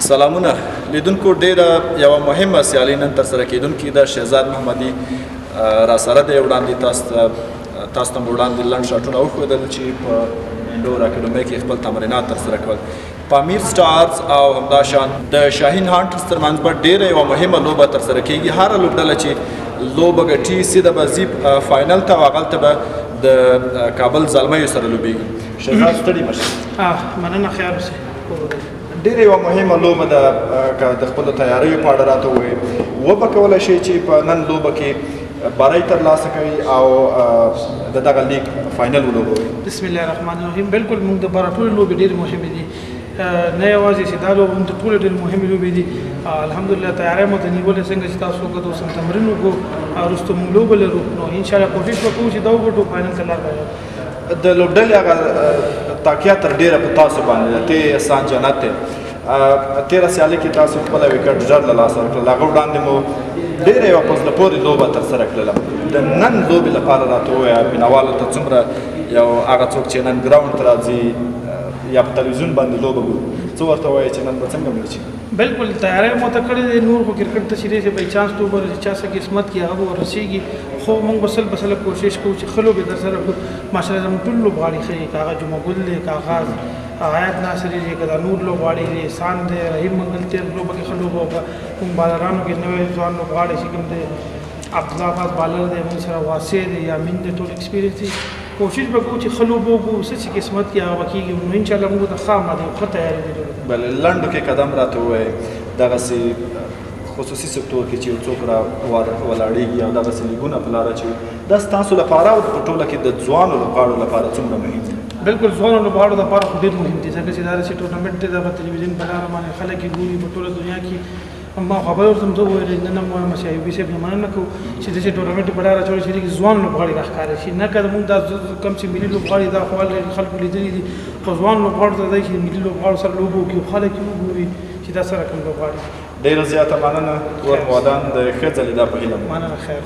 سلامونه لیدونکو، ډیره یوه مهمه سیالي نن ترسره کیدونکې ده. شهزاد محمدي راسره دی. وړاندې تاسو ته مو وړاندې لنډ شاټونه وښودل چې په انډور اکاډمۍ کې خپل تمرینات ترسره کول. پامیر سټارز او همداشان د شاهین هانټرز ترمنځ به ډیره یوه مهمه لوبه ترسره کیږي. هره لوبډله چې لوبه ګټي سیده به ځي فاینل ته، او هغلته به د کابل زلمیو سره لوبیږي. شهزاد ستړي مه شئ. مننه، خیر اوسئ. ډېره یوه مهمه لوبه ده. که د خپلو تیاریو په اړه راته ووایئ، وبه کولی شئ چې په نن لوبه کې بری ترلاسه کوي او د دغه لیګ فاینل ولوبوئ. بسم الله الرحمن الرحیم. بالکل موږ دپاره ټولې لوبې ډېرې مهمې دي، نه یوازې چې دا لوبه موږ ته ټولې ډېرې مهمې لوبې دي. الحمدلله تیاری مو ته نیولې، څنګه چې تاسو وکړو اوس هم تمرین وکړو، وروسته موږ لوبه لرو. نو انشاءالله کوشش به کوو چې دا وګټو، فاینل ته لار پیدا کړو. د لوبډلې هغه تاکیه تر ډېره په تاسو باندې ده. ته احسان جنت دی. تېره سیالي کې تاسو خپله وکټ ژر له لاسه ورکړل. هغه وړاندې مو ډېره یوه په زړه پورې لوبه ترسره کړله. د نن لوبې لپاره راته ووایه، مینوالو ته څومره یو هغه څوک چې نن ګراونډ ته راځي یا په تلویزیون باندې لوبه ګوري، څه ورته وایي چې نن به څنګه مړ شي؟ بالکل تیاری مو ته کړې دی. نور خو کرکټ ته چې دی چې بائی چانس لوبه چې چا څه قسمت کې هغه به ورسېږي، خو موږ به سل په سله کوشش کوو چې ښه لوبې ترسره کړو. ماشاءالله زموږ ټول لوبغاړي ښه دي، که هغه جمعه ګل دی، که هغه حیات ناصري دی، که دا نور لوبغاړي دی، احسان دی، رحیم منګل تېر لوبه کې ښه لوبه وکړه. موږ بالرانو کې نوی ځوان لوبغاړی چې کوم دی عبدالله عباس بالر دی، موږ سره واسع دی، یامین دی، ټول ایکسپیرینس دي. کوشش به کوو چې ښه لوبه وکړو، څه چې قسمت کې هغه به کېږي. نو انشاءالله موږ ته ښه آماده یو، ښه تیاري دی. بله لنډو کې قدم راته ووایئ، دغسې خصوصي سکتور کې چې یو څوک را ولاړېږي او دغسې لیګونه په لاره اچوي، دا ستاسو لپاره او په ټوله کې د ځوانو لوبغاړو لپاره څومره مهم دي؟ بالکل ځوانو لوبغاړو لپاره خو ډېر مهم دي، ځکه چې دا داسې ټورنمنټ دی، دا په تلویزیون په لاره باندې خلک یې ګوري په ټوله دنیا کې. ما خبر ورته زه وویل نن هم وایم چې ایوبي صاحب نه مننه کوو چې داسې ټورنمنټ په لاره اچولی چې دې کې ځوان لوبغاړي راښکاره شي. نه که زموږ دا کوم چې ملي لوبغاړي دا خو خلکو لیدلي دي، خو ځوان لوبغاړو ته دی چې ملي لوبغاړو سره لوبه وکړي، خلک یې وګوري چې دا سره کوم لوبغاړي. ډېره زیاته مننه. ور مودان د ښه ځلې دا په هیله. مننه، خیر.